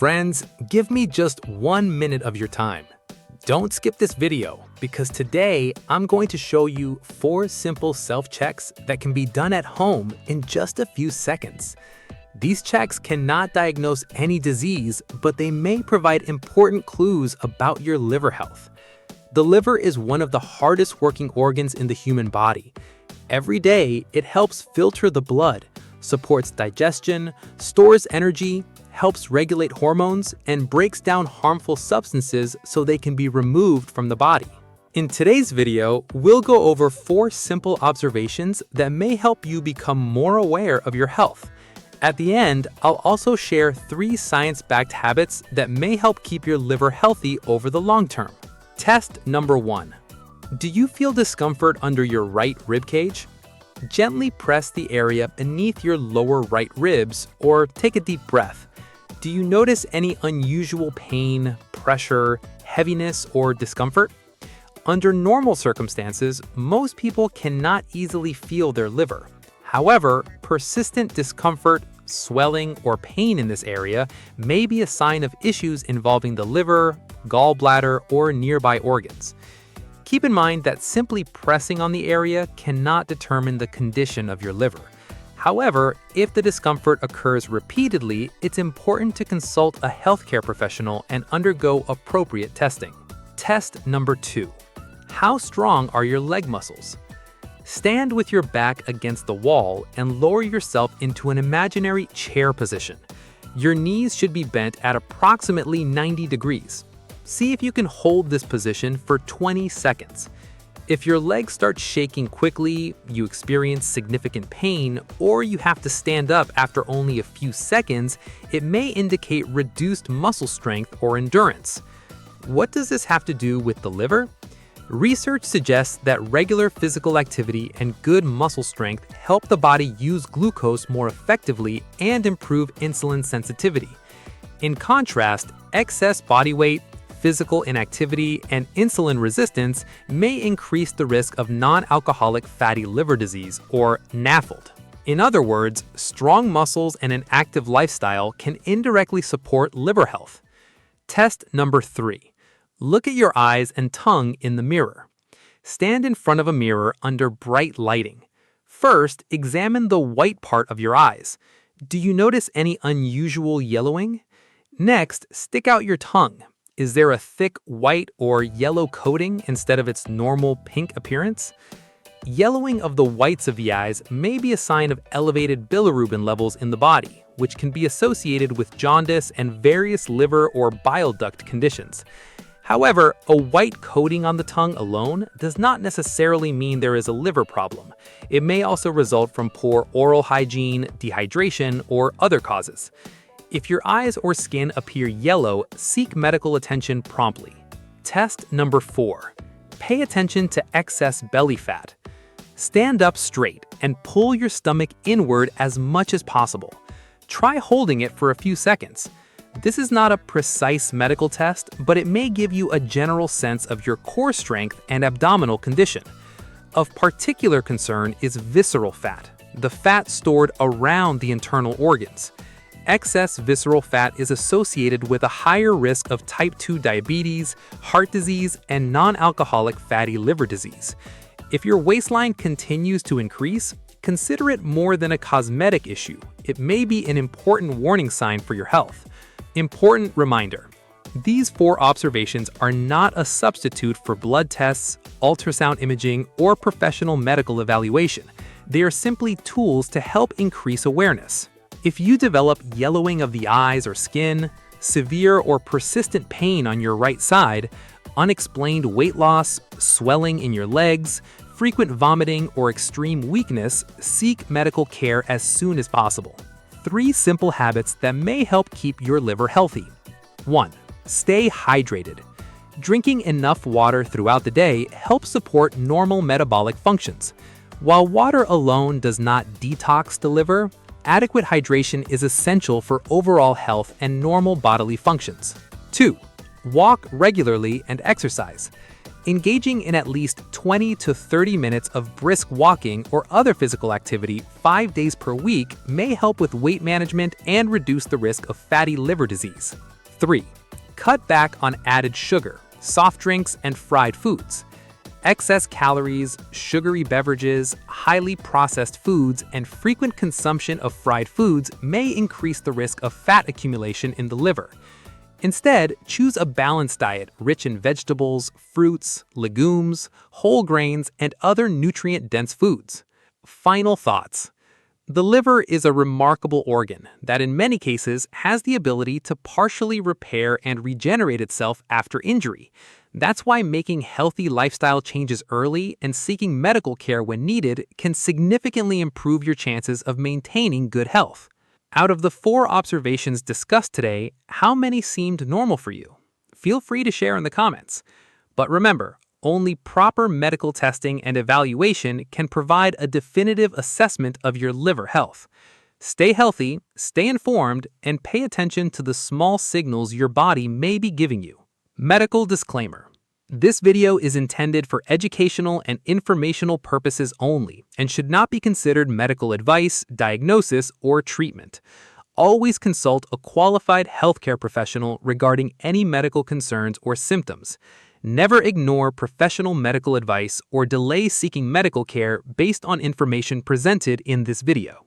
Friends, give me just 1 minute of your time. Don't skip this video because today I'm going to show you 4 simple self-checks that can be done at home in just a few seconds. These checks cannot diagnose any disease, but they may provide important clues about your liver health. The liver is one of the hardest working organs in the human body. Every day, it helps filter the blood, supports digestion, stores energy, helps regulate hormones, and breaks down harmful substances so they can be removed from the body. In today's video, we'll go over 4 simple observations that may help you become more aware of your health. At the end, I'll also share 3 science-backed habits that may help keep your liver healthy over the long term. Test number 1. Do you feel discomfort under your right rib cage? Gently press the area beneath your lower right ribs or take a deep breath. Do you notice any unusual pain, pressure, heaviness, or discomfort? Under normal circumstances, most people cannot easily feel their liver. However, persistent discomfort, swelling, or pain in this area may be a sign of issues involving the liver, gallbladder, or nearby organs. Keep in mind that simply pressing on the area cannot determine the condition of your liver. However, if the discomfort occurs repeatedly, it's important to consult a healthcare professional and undergo appropriate testing. Test number 2. How strong are your leg muscles? Stand with your back against the wall and lower yourself into an imaginary chair position. Your knees should be bent at approximately 90 degrees. See if you can hold this position for 20 seconds. If your legs start shaking quickly, you experience significant pain, or you have to stand up after only a few seconds, it may indicate reduced muscle strength or endurance. What does this have to do with the liver? Research suggests that regular physical activity and good muscle strength help the body use glucose more effectively and improve insulin sensitivity. In contrast, excess body weight, physical inactivity, and insulin resistance may increase the risk of non-alcoholic fatty liver disease, or NAFLD. In other words, strong muscles and an active lifestyle can indirectly support liver health. Test number 3. Look at your eyes and tongue in the mirror. Stand in front of a mirror under bright lighting. First, examine the white part of your eyes. Do you notice any unusual yellowing? Next, stick out your tongue. Is there a thick white or yellow coating instead of its normal pink appearance? Yellowing of the whites of the eyes may be a sign of elevated bilirubin levels in the body, which can be associated with jaundice and various liver or bile duct conditions. However, a white coating on the tongue alone does not necessarily mean there is a liver problem. It may also result from poor oral hygiene, dehydration, or other causes. If your eyes or skin appear yellow, seek medical attention promptly. Test number 4. Pay attention to excess belly fat. Stand up straight and pull your stomach inward as much as possible. Try holding it for a few seconds. This is not a precise medical test, but it may give you a general sense of your core strength and abdominal condition. Of particular concern is visceral fat, the fat stored around the internal organs. Excess visceral fat is associated with a higher risk of type 2 diabetes, heart disease, and non-alcoholic fatty liver disease. If your waistline continues to increase, consider it more than a cosmetic issue. It may be an important warning sign for your health. Important reminder: these 4 observations are not a substitute for blood tests, ultrasound imaging, or professional medical evaluation. They are simply tools to help increase awareness. If you develop yellowing of the eyes or skin, severe or persistent pain on your right side, unexplained weight loss, swelling in your legs, frequent vomiting, or extreme weakness, seek medical care as soon as possible. 3 simple habits that may help keep your liver healthy. 1. Stay hydrated. Drinking enough water throughout the day helps support normal metabolic functions. While water alone does not detox the liver, adequate hydration is essential for overall health and normal bodily functions. 2. Walk regularly and exercise. Engaging in at least 20 to 30 minutes of brisk walking or other physical activity 5 days per week may help with weight management and reduce the risk of fatty liver disease. 3. Cut back on added sugar, soft drinks, and fried foods. Excess calories, sugary beverages, highly processed foods, and frequent consumption of fried foods may increase the risk of fat accumulation in the liver. Instead, choose a balanced diet rich in vegetables, fruits, legumes, whole grains, and other nutrient-dense foods. Final thoughts. The liver is a remarkable organ that in many cases has the ability to partially repair and regenerate itself after injury. That's why making healthy lifestyle changes early and seeking medical care when needed can significantly improve your chances of maintaining good health. Out of the 4 observations discussed today, how many seemed normal for you? Feel free to share in the comments. But remember, only proper medical testing and evaluation can provide a definitive assessment of your liver health. Stay healthy, stay informed, and pay attention to the small signals your body may be giving you. Medical disclaimer. This video is intended for educational and informational purposes only and should not be considered medical advice, diagnosis, or treatment. Always consult a qualified healthcare professional regarding any medical concerns or symptoms. Never ignore professional medical advice or delay seeking medical care based on information presented in this video.